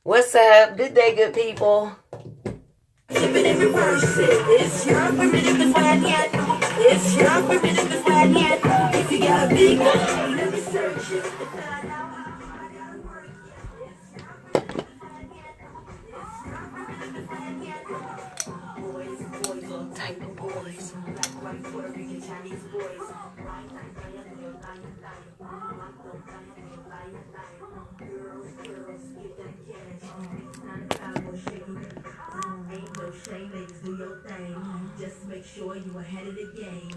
What's up? Good day, good people. It's your primitive plan yet. It's your primitive plan yet. If you got a big one, let me search it. Type of boys. Ain't no shame, ladies, do your thing. Just make sure you ahead of the game.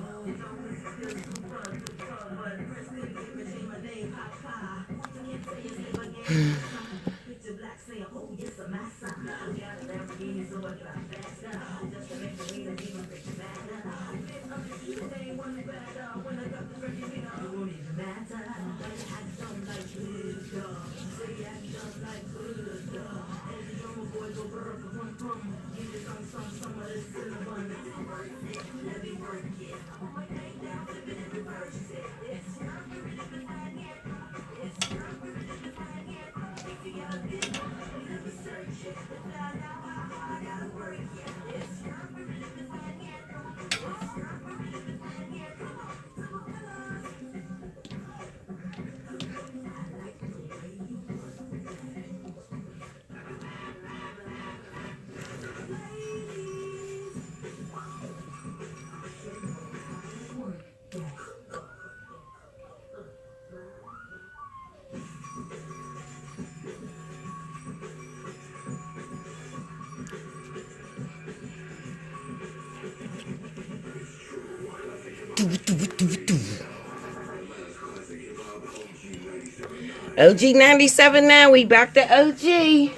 OG 97 now. We back to OG.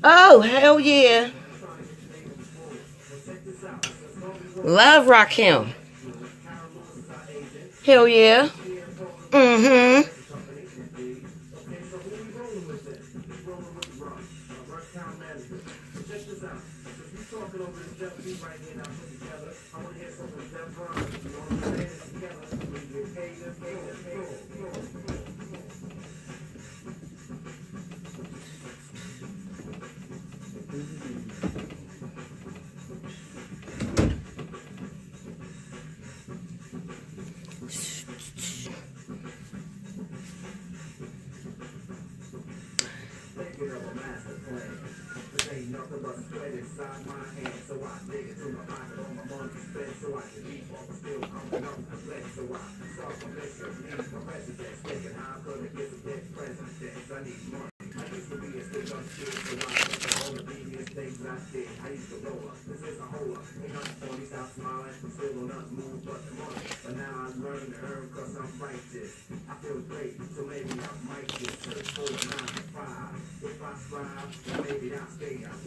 Oh, hell yeah. Love Rakim. Hell yeah. Mm-hmm.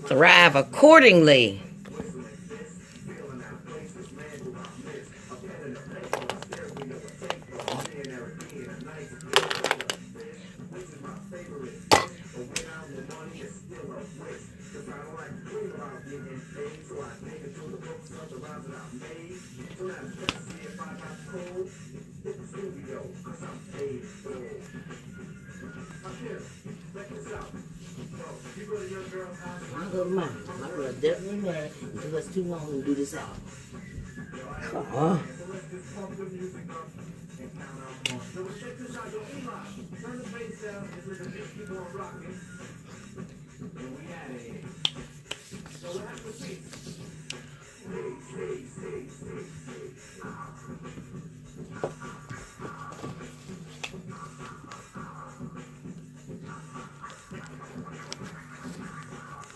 Thrive accordingly. I'll go to mine. My girl definitely mad. It took us too long to do this out.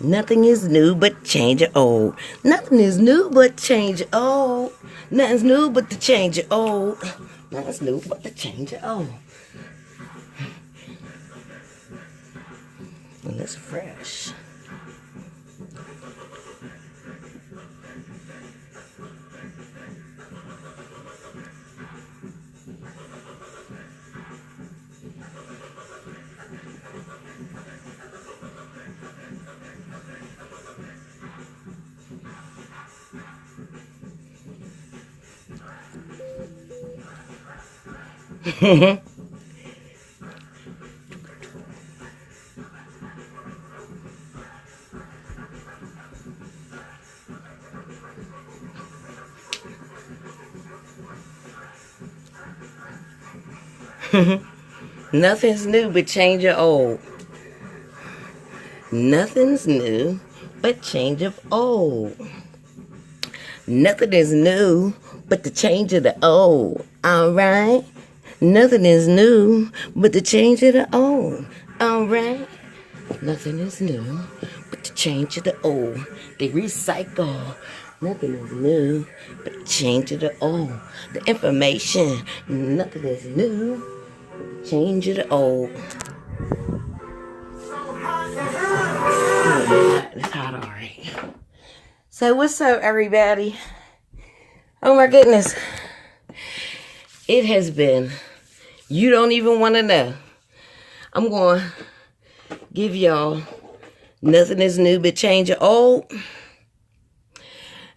Nothing is new but change it old. Nothing is new but change it old. Nothing's new but to change it old. Nothing's new but to change it old. And it's fresh. Nothing's new but change of old. Nothing's new but change of old. Nothing is new but the change of the old. Alright? Nothing is new but the change of the old. Alright? Nothing is new but the change of the old. They recycle. Nothing is new but the change of the old. The information. Nothing is new but the change of the old. It's hot, alright. So what's up, everybody? Oh my goodness. It has been, you don't even want to know. I'm going to give y'all nothing is new but change of old.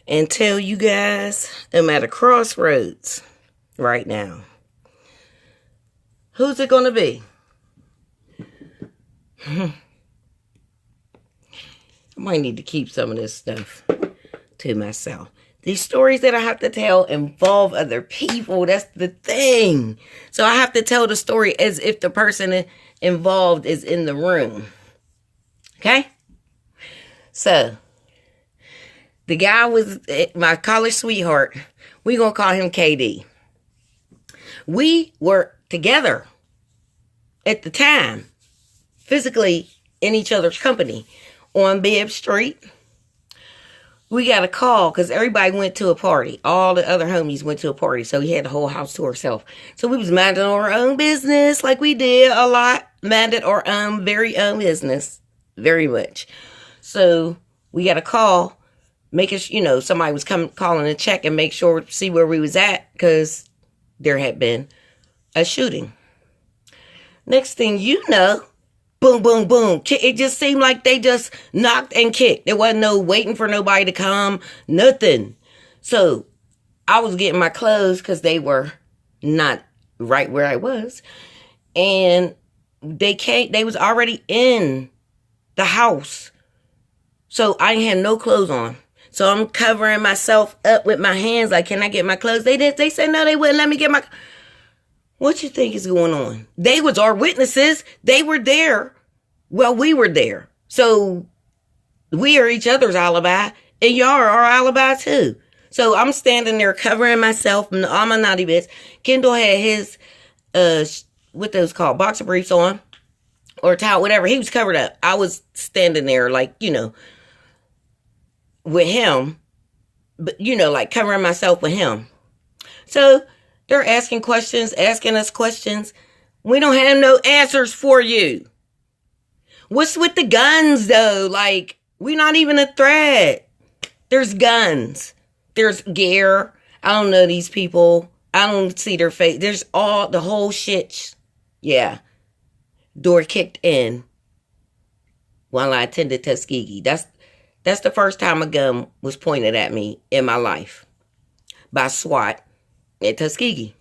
And tell you guys I'm at a crossroads right now. Who's it going to be? I might need to keep some of this stuff to myself. These stories that I have to tell involve other people. That's the thing. So I have to tell the story as if the person involved is in the room. Okay? So, the guy was my college sweetheart. We're going to call him KD. We were together at the time, physically in each other's company. On Bibb Street, we got a call because everybody went to a party. All the other homies went to a party, so he had the whole house to herself. So we was minding our own business like we did a lot. Minded our own, very own business. Very much. So we got a call, making somebody was calling to check and make sure, see where we was at, because there had been a shooting. Next thing you know, boom, boom, boom. It just seemed like they just knocked and kicked. There wasn't no waiting for nobody to come. Nothing. So I was getting my clothes because they were not right where I was. And they was already in the house. So I had no clothes on. So I'm covering myself up with my hands. Like, can I get my clothes? They said no, they wouldn't let me get my. What you think is going on? They was our witnesses. They were there. Well, we were there. So we are each other's alibi. And y'all are our alibi too. So I'm standing there covering myself and all my naughty bits. Kendall had his, what those called, boxer briefs on. Or towel, whatever. He was covered up. I was standing there like, with him. But, like covering myself with him. So they're asking us questions. We don't have no answers for you. What's with the guns, though? Like, we're not even a threat. There's guns. There's gear. I don't know these people. I don't see their face. There's the whole shit. Yeah. Door kicked in while I attended Tuskegee. That's the first time a gun was pointed at me in my life by SWAT at Tuskegee.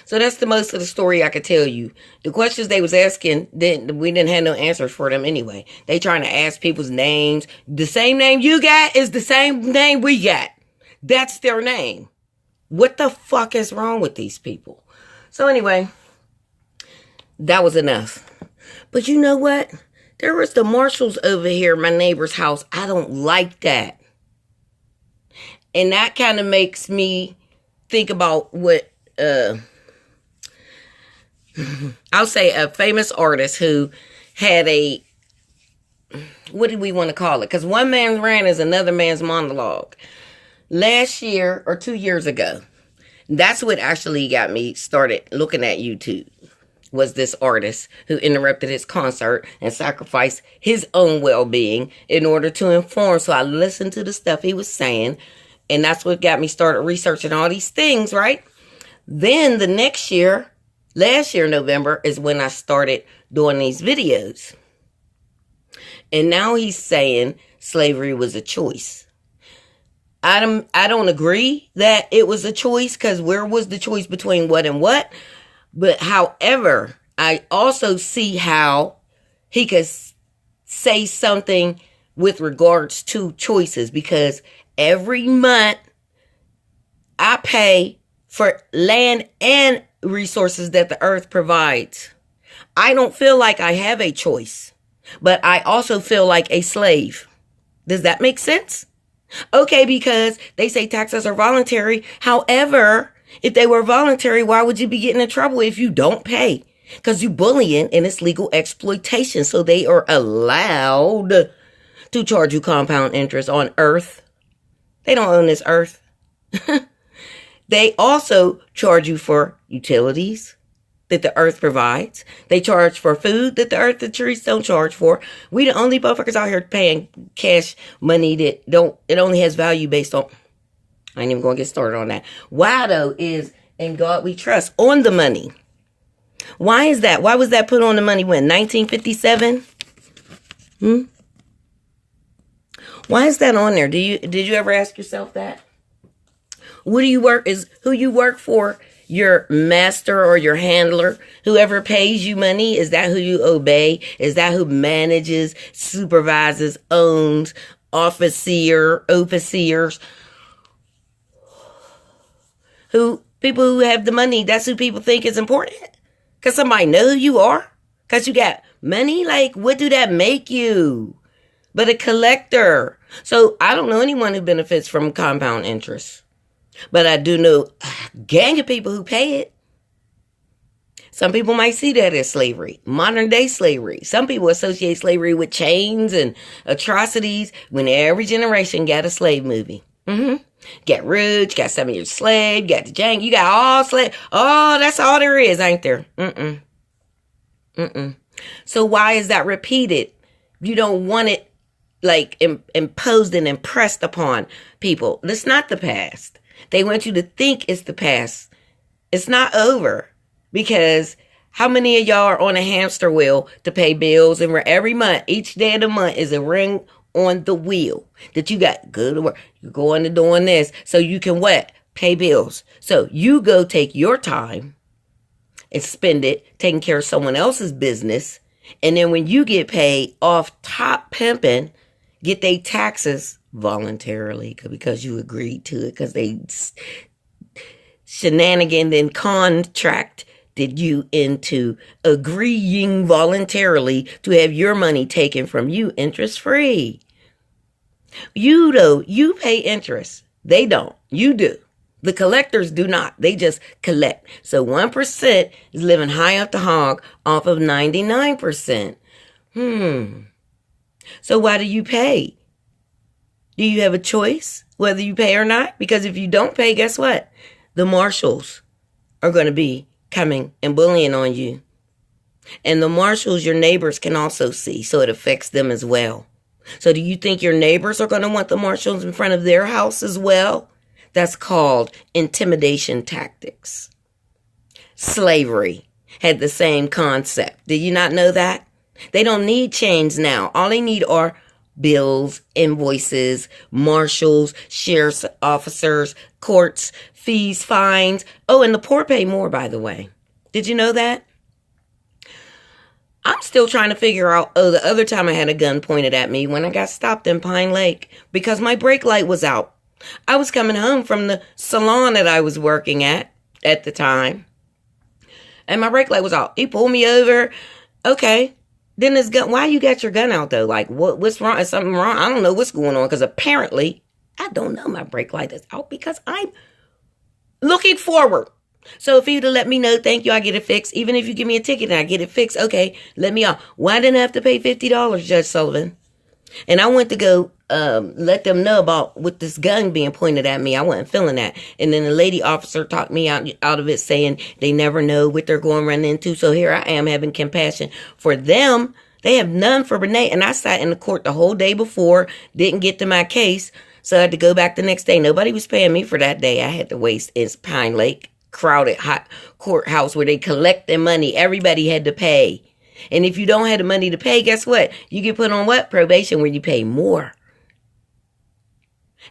So that's the most of the story I could tell you. The questions they was asking, we didn't have no answers for them anyway. They trying to ask people's names. The same name you got is the same name we got. That's their name. What the fuck is wrong with these people? So anyway, that was enough. But you know what? There was the marshals over here at my neighbor's house. I don't like that. And that kind of makes me think about what I'll say a famous artist who had what do we want to call it? Because one man's rant is another man's monologue. Last year or 2 years ago, that's what actually got me started looking at YouTube, was this artist who interrupted his concert and sacrificed his own well-being in order to inform. So I listened to the stuff he was saying, and that's what got me started researching all these things, right? Then the next year, last year, November, is when I started doing these videos. And now he's saying slavery was a choice. I don't agree that it was a choice, because where was the choice between what and what? But however, I also see how he could say something with regards to choices, because every month I pay for land and resources that the earth provides. I don't feel like I have a choice, but I also feel like a slave. Does that make sense? Okay, because they say taxes are voluntary. However, if they were voluntary, why would you be getting in trouble if you don't pay? Because you bullying and it's legal exploitation. So they are allowed to charge you compound interest on earth. They don't own this earth. They also charge you for utilities that the earth provides. They charge for food that the earth, the trees don't charge for. We the only motherfuckers out here paying cash money that it only has value based on, I ain't even going to get started on that. Why though is in God we trust on the money. Why is that? Why was that put on the money when? 1957? Why is that on there? Did you ever ask yourself that? What do you work is who you work for, your master or your handler, whoever pays you money, is that who you obey? Is that who manages, supervises, owns, overseers? People who have the money, that's who people think is important. Because somebody know who you are? Because you got money? Like, what do that make you? But a collector. So I don't know anyone who benefits from compound interest. But I do know a gang of people who pay it. Some people might see that as slavery, modern day slavery. Some people associate slavery with chains and atrocities when every generation got a slave movie. Got rich, got 7 years slave, got the gang, you got all slave. Oh, that's all there is, ain't there? So why is that repeated? You don't want it like imposed and impressed upon people. That's not the past. They want you to think it's the past. It's not over. Because how many of y'all are on a hamster wheel to pay bills? And where every month, each day of the month is a ring on the wheel that you got go to work. You're going to doing this so you can what? Pay bills. So you go take your time and spend it taking care of someone else's business. And then when you get paid off top pimping, get their taxes voluntarily because you agreed to it, because they shenanigan and contracted you into agreeing voluntarily to have your money taken from you interest free. You though, you pay interest. They don't. You do. The collectors do not. They just collect. So 1% is living high off the hog off of 99%. So why do you pay? Do you have a choice whether you pay or not? Because if you don't pay, guess what? The marshals are going to be coming and bullying on you. And the marshals, your neighbors can also see, so it affects them as well. So do you think your neighbors are going to want the marshals in front of their house as well? That's called intimidation tactics. Slavery had the same concept. Did you not know that? They don't need chains now. All they need are bills, invoices, marshals, sheriff's officers, courts, fees, fines. Oh, and the poor pay more, by the way. Did you know that? I'm still trying to figure out, the other time I had a gun pointed at me when I got stopped in Pine Lake because my brake light was out. I was coming home from the salon that I was working at the time, and my brake light was out. He pulled me over. Okay. Then this gun, why you got your gun out though? Like what's wrong? Is something wrong? I don't know what's going on, because apparently I don't know my brake light is out because I'm looking forward. So if you'd have let me know, thank you, I get it fixed. Even if you give me a ticket and I get it fixed, okay, let me off. Why didn't I have to pay $50, Judge Sullivan? And I went to go let them know about with this gun being pointed at me. I wasn't feeling that. And then the lady officer talked me out of it, saying they never know what they're going to run into. So here I am having compassion for them. They have none for Renee. And I sat in the court the whole day before, didn't get to my case. So I had to go back the next day. Nobody was paying me for that day. I had to waste in Pine Lake, crowded hot courthouse where they collect their money. Everybody had to pay. And if you don't have the money to pay, guess what? You get put on what? Probation, where you pay more.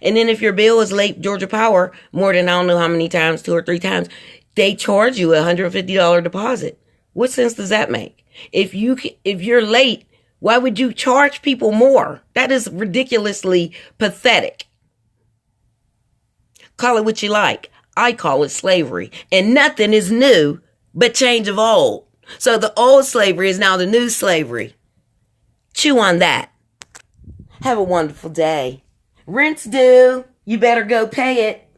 And then if your bill is late, Georgia Power, more than I don't know how many times, 2 or 3 times, they charge you a $150 deposit. What sense does that make? If you're late, why would you charge people more? That is ridiculously pathetic. Call it what you like. I call it slavery. And nothing is new but change of old. So the old slavery is now the new slavery. Chew on that. Have a wonderful day. Rent's due. You better go pay it.